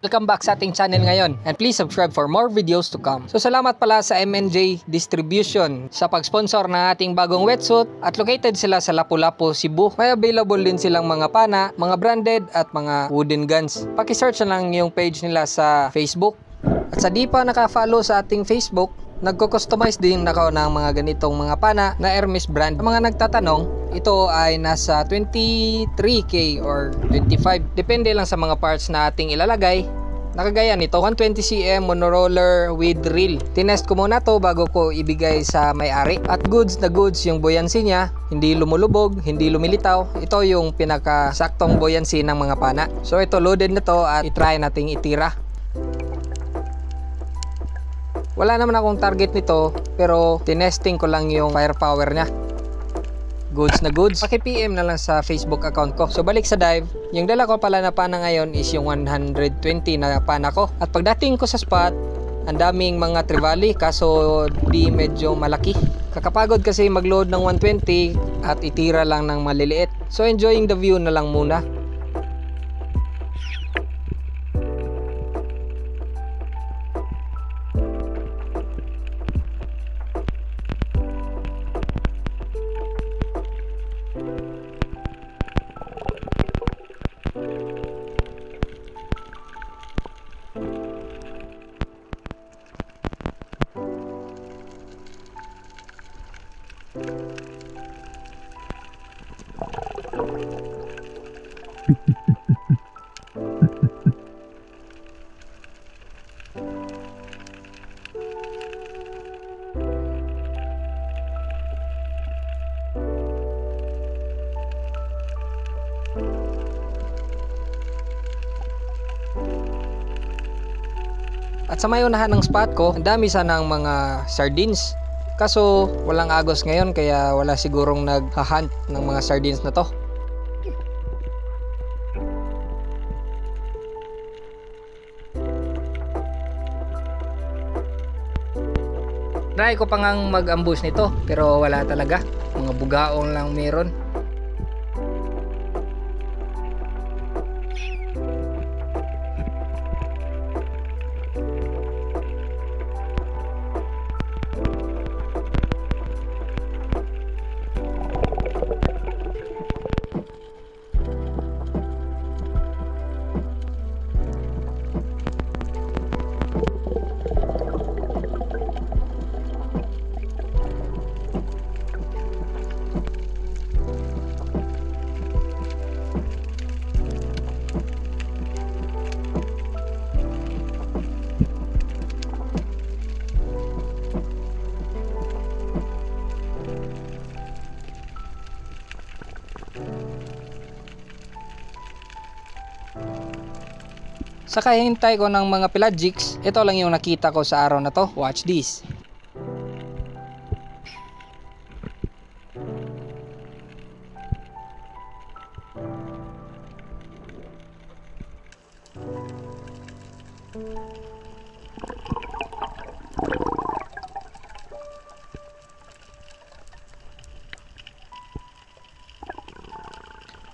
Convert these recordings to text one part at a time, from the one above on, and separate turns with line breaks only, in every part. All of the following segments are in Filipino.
Welcome back sa ating channel ngayon and please subscribe for more videos to come. So salamat pala sa MNJ Distribution sa pag-sponsor ng ating bagong wetsuit at located sila sa Lapu-Lapu, Cebu. May available din silang mga pana, mga branded at mga wooden guns. Paki-search na lang yung page nila sa Facebook. At sa di pa naka-follow sa ating Facebook, nagko-customize din ako ng mga ganitong mga pana na Hermes brand. Mga nagtatanong, ito ay nasa 23k or 25. Depende lang sa mga parts na ating ilalagay. Nakagaya nito, 120cm monoroller with reel. Tinest ko muna to bago ko ibigay sa may-ari. At goods na goods yung buoyancy niya. Hindi lumulubog, hindi lumilitaw. Ito yung pinakasaktong buoyancy ng mga pana. So ito loaded na to at itry nating itira. Wala naman akong target nito pero tinesting ko lang yung firepower niya. Goods na goods. Paki-PM na lang sa Facebook account ko. So balik sa dive, yung dala ko pala na pana ngayon is yung 120 na pana ko. At pagdating ko sa spot, ang daming mga trevally kaso di medyo malaki. Kakapagod kasi mag-load ng 120 at itira lang ng maliliit. So enjoying the view na lang muna. At sa may unahan ng spot ko, ang dami sana ng mga sardines. Kaso walang agos ngayon kaya wala sigurong naghahunt ng mga sardines na to. Try ko pa ngang mag-ambush nito pero wala talaga. Mga bugaong lang meron. Sa kahintay ko ng mga pelagics, ito lang yung nakita ko sa araw na to. Watch this.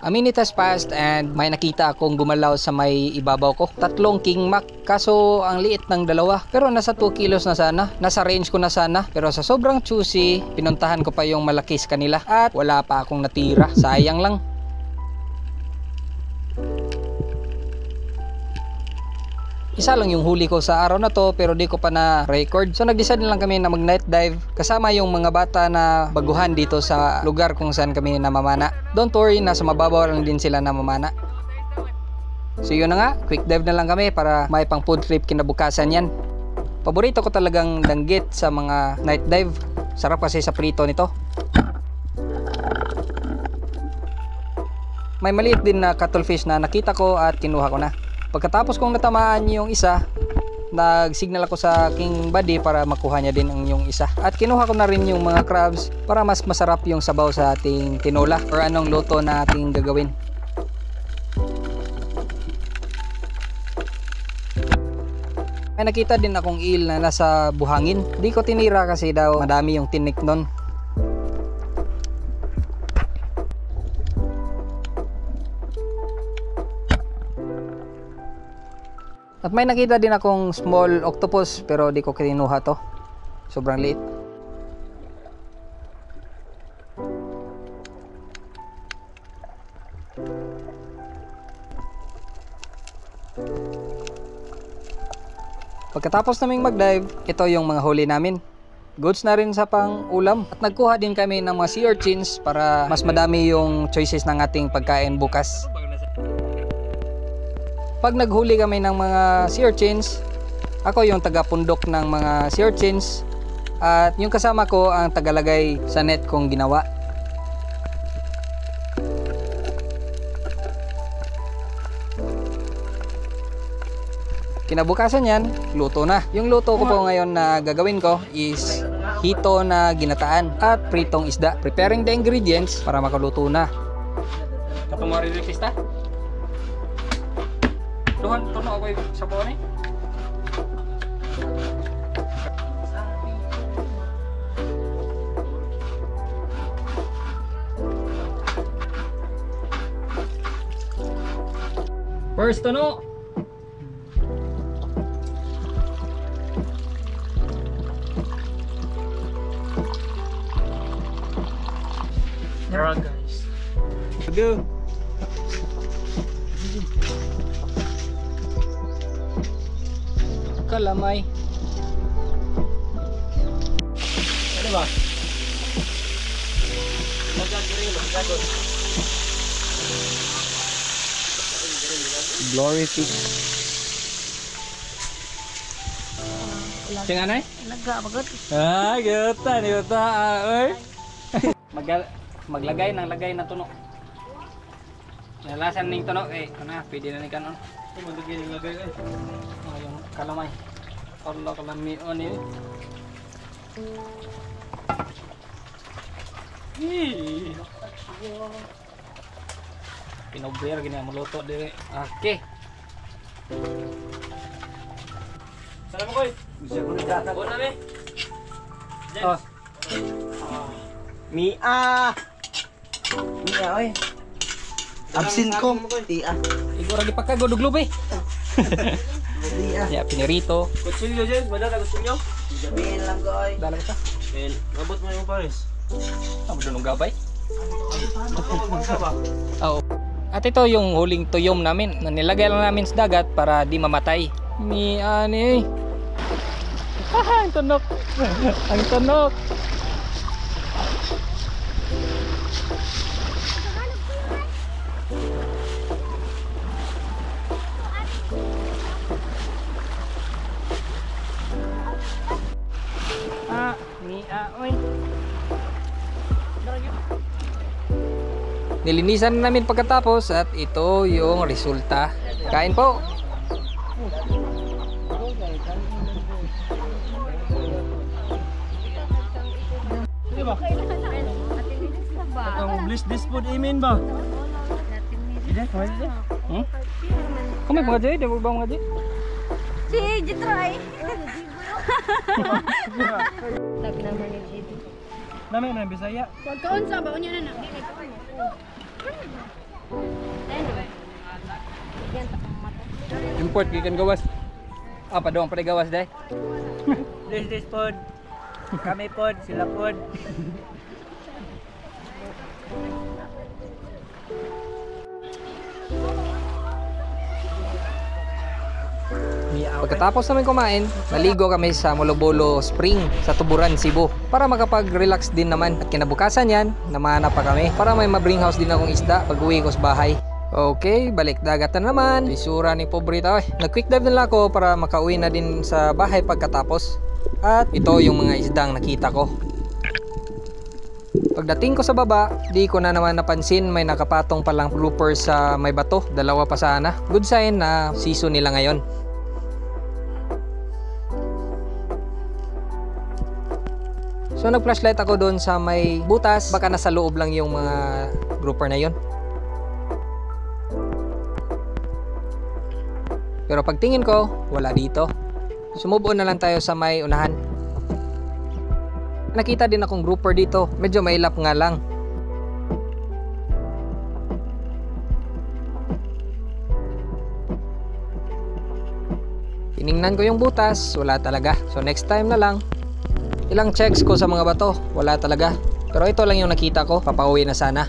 A minute has passed and may nakita akong gumalaw sa may ibabaw ko. 3 king mac. Kaso ang liit ng dalawa. Pero nasa 2 kilos na sana. Nasa range ko na sana. Pero sa sobrang choosy, pinuntahan ko pa yung malaki sa kanila. At wala pa akong natira. Sayang lang. Isa lang yung huli ko sa araw na to pero di ko pa na record. So nag-decide na lang kami na mag night dive kasama yung mga bata na baguhan dito sa lugar kung saan kami namamana. Don't worry, nasa mababaw lang din sila namamana. So yun na nga, quick dive na lang kami para may pang food trip kinabukasan yan. Paborito ko talagang danggit sa mga night dive. Sarap kasi sa prito nito. May maliit din na cuttlefish na nakita ko at kinuha ko na. Pagkatapos kong natamaan yung isa, nag-signal ako sa aking buddy para makuha niya din ang yung isa. At kinuha ko na rin yung mga crabs para mas masarap yung sabaw sa ating tinola or anong luto na ating gagawin. May nakita din akong eel na nasa buhangin. Di ko tinira kasi daw madami yung tinik nun. At may nakita din akong small octopus pero di ko kinuha to. Sobrang liit. Pagkatapos naming mag-dive, ito yung mga huli namin. Goods na rin sa pang-ulam. At nagkuha din kami ng mga sea urchins para mas madami yung choices ng ating pagkain bukas. Pag naghuli kami ng mga sea urchins, ako yung taga-pundok ng mga sea urchins at yung kasama ko ang tagalagay sa net kong ginawa. Kinabukasan yan, luto na. Yung luto ko po ngayon na gagawin ko is hito na ginataan at pritong isda. Preparing the ingredients para makaluto na. Katong mo rin pista? Tuhan, tuno ako yung sabaw ni. First tuno. Tara guys. Go. Kalamay. Ano ba? Glory fish. Sing anay?
Naga bagot.
Ah, gata ni gata. Oy. Maglagay ng tuno. Nalasan ning tuno eh kana pwede na ni kanon. Maglagay ng lagay eh. Yung kalamay. Allah kalami on eh. Pinober gini maluto dire. Okay. Salam koy. Bisa ko na data. Bona be. Oh.
Mia. Mia oy. Absent ko. Tia.
Igor lagi pakai goduglob eh.
Tia.
Ya pinirito.
Kutsilyo dyan, madala kutsilyo. Jamin lang ko oy.
Dala kita.
Ben, robot mo yung pares.
Amo dunong gabay.
Ano ba?
Oo. At ito yung huling tuyom namin na nilagay lang namin sa dagat para di mamatay. Ni ani. Ang tunok. Ang tunok. Nilinisan na namin pagkatapos at ito yung resulta. Kain po.
Bless this food imin ba?
Kami mga jay, di ba mga jay?
Si Jitray. Lagi naman ni Jid.
Namin na Bisaya.
Pagkaon sa baon niya na.
Import gikan gawas. Apa doang pada gawas dai?
Bless this food. Kami pod, sila pod.
Pagkatapos namin kumain, naligo kami sa Molobolo Spring sa Tuburan, Cebu para makapag-relax din naman. At kinabukasan yan, namana pa kami para may ma-bring house din akong isda pag uwi ko sa bahay. Okay, balik dagat na naman. Isura ni pobrita. Nag-quick dive na lang ako para makauwi na din sa bahay pagkatapos. At ito yung mga isdang nakita ko. Pagdating ko sa baba, di ko na naman napansin may nakapatong palang grouper sa may bato. Dalawa pa sana. Good sign na season nila ngayon. So nag-flashlight ako doon sa may butas. Baka nasa loob lang yung mga grouper na yon. Pero pagtingin ko, wala dito. Sumove on na lang tayo sa may unahan. Nakita din akong grouper dito. Medyo mailap nga lang. Tiningnan ko yung butas, wala talaga. So next time na lang. Ilang checks ko sa mga bato, wala talaga. Pero ito lang yung nakita ko, papauwi na sana.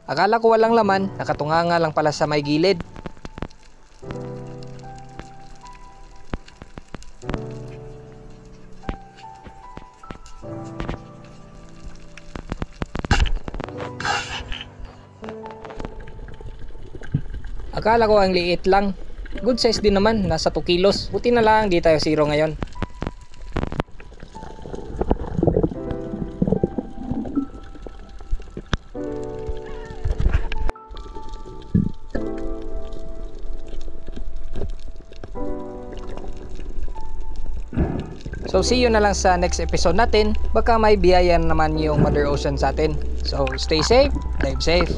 Akala ko walang laman, nakatunganga lang pala sa may gilid. Akala ko ang liit lang. Good size din naman, nasa 2 kilos. Buti na lang, di tayo zero ngayon. So see you na lang sa next episode natin. Baka may biyaya naman yung Mother Ocean sa atin. So stay safe, dive safe.